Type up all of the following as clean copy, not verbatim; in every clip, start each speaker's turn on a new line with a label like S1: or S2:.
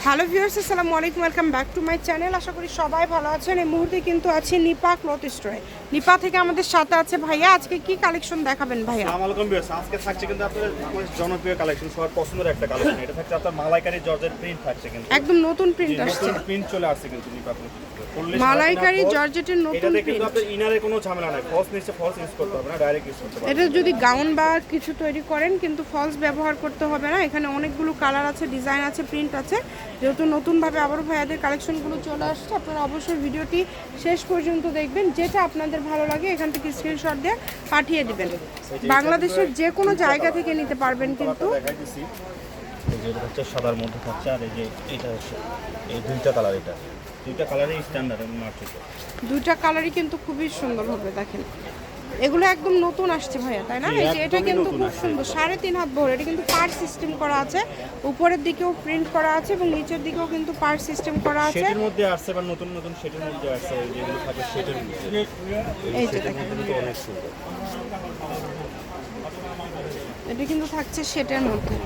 S1: Hello viewers, আসসালামু আলাইকুম, welcome back to my channel. আশা করি সবাই ভালো আছেন। এই মুহূর্তে কিন্তু আছে নিপা ক্লথ স্টোরে। নিপা থেকে আমাদের সাথে আছে ভাইয়া। আজকে কি কালেকশন দেখাবেন ভাইয়া?
S2: আসসালামু আলাইকুম ভিউয়ার্স, আজকে থাকছে কিন্তু আপনাদের আমাদের জনপ্রিয় কালেকশন, সবার পছন্দের একটা কালেকশন। এটা থাকছে আপনার মালাইকারি জর্জেট প্রিন্ট থাকছে, কিন্তু
S1: একদম নতুন প্রিন্ট আসছে।
S2: নতুন প্রিন্ট চলে আসছে কিন্তু নিপা প্রিন্ট
S1: মালাইকারি জর্জেটের নতুন
S2: এটাতে কিন্তু
S1: প্রিন্ট।
S2: আপনার ইনারে কোনো ঝামেলা নাই, ফলস নিচে ফলস ইউজ করতে হবে না, ডাইরেক্ট ইউজ করতে পারবেন।
S1: এটা যদি গাউন বা কিছু তৈরি করেন কিন্তু ফলস ব্যবহার করতে হবে না। এখানে অনেকগুলো কালার আছে, ডিজাইন আছে, প্রিন্ট আছে। যেহেতু নতুনভাবে আবারও ভাইয়াদের কালেকশনগুলো চলে আসছে, আপনারা অবশ্যই ভিডিওটি শেষ পর্যন্ত দেখবেন। যেটা আপনাদের ভালো লাগে এখান থেকে স্ক্রিনশট দিয়ে পাঠিয়ে দিবেন। বাংলাদেশের যে কোনো জায়গা থেকে নিতে পারবেন কিন্তু।
S2: দেখাই দিছি, এই যে এটা হচ্ছে সাদার মধ্যে থাকছে, আর এই যে এটা হচ্ছে এই দুইটা কালার, এটা দুইটা কালারই স্ট্যান্ডার্ড মার্কেটে।
S1: দুইটা কালারই কিন্তু খুবই সুন্দর হবে, দেখেন এগুলো একদম নতুন আসছে ভাইয়া, তাই না? এই যে এটা কিন্তু খুব সুন্দর, 3.5 হাত বহর। এটা কিন্তু পার সিস্টেম করা আছে, উপরের দিকেও প্রিন্ট করা আছে এবং নিচের দিকেও কিন্তু পার সিস্টেম করা আছে।
S2: সেটের মধ্যে আসছে বা নতুন নতুন সেটের মধ্যে আসছে, যেগুলো থাকে সেটের মধ্যে।
S1: এই যে
S2: সেটের
S1: দেখেন,
S2: মধ্যে কিন্তু অনেক সুন্দর।
S1: এটা কিন্তু থাকছে সেটের মধ্যে।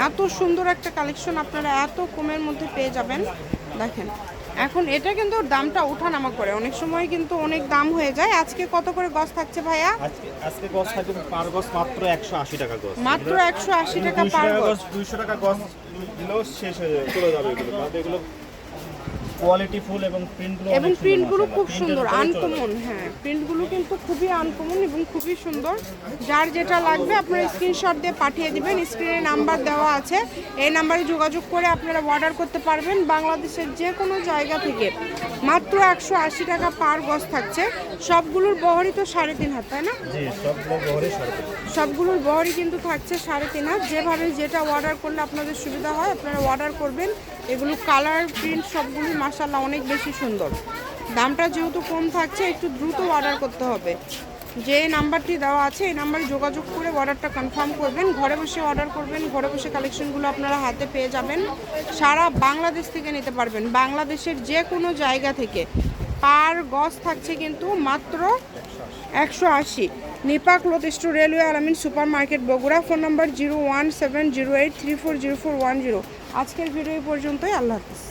S1: এত সুন্দর একটা কালেকশন আপনারা এত কমের মধ্যে পেয়ে যাবেন। দেখেন এখন এটা কিন্তু দামটা ওঠানামা করে, অনেক সময় কিন্তু অনেক দাম হয়ে যায়। আজকে কত করে গজ থাকছে ভাইয়া?
S2: আজকে গজ থাকবে পার গজ মাত্র 180 টাকা গজ।
S1: মাত্র 180 টাকা পার গজ।
S2: 200 টাকা গজ দিলেও শেষ হয়ে যাবে, চলে যাবে এগুলো। কারণ এগুলো কোয়ালিটি ফুল এবং প্রিন্টগুলো
S1: এবং প্রিন্টগুলো খুব সুন্দর, আনকমন। হ্যাঁ, প্রিন্টগুলো কিন্তু খুবই আনকমন এবং খুবই সুন্দর। যার যেটা লাগবে আপনারা স্ক্রিনশট দিয়ে পাঠিয়ে দিবেন। স্ক্রিনে নাম্বার দেওয়া আছে, এই নাম্বারে যোগাযোগ করে আপনারা অর্ডার করতে পারবেন বাংলাদেশের যে কোনো জায়গা থেকে। মাত্র 180 টাকা পার গজ থাকছে। সবগুলোর বহরই তো 3.5 হাত, তাই না?
S2: জি, সবগুলো বহরে সারবে।
S1: সবগুলোর বহরই কিন্তু থাকছে 3.5 হাত। যেভাবে যেটা অর্ডার করলে আপনাদের সুবিধা হয় আপনারা অর্ডার করবেন। এগুলো কালার প্রিন্ট সবগুলোই মাশাআল্লাহ অনেক বেশি সুন্দর। দামটা যেহেতু কম থাকছে, একটু দ্রুত অর্ডার করতে হবে। যে নাম্বারটি দেওয়া আছে এই নাম্বারে যোগাযোগ করে অর্ডারটা কনফার্ম করবেন। ঘরে বসে অর্ডার করবেন, ঘরে বসে কালেকশনগুলো আপনারা হাতে পেয়ে যাবেন। সারা বাংলাদেশ থেকে নিতে পারবেন, বাংলাদেশের যে কোনো জায়গা থেকে। পার গজ থাকছে কিন্তু মাত্র 180। নিপা ক্লথ স্টোর, রেলওয়ে আলামিন super market, Bogura. Phone number 01708340410। আজকের ভিডিও এই পর্যন্তই। আল্লাহ হাফিজ।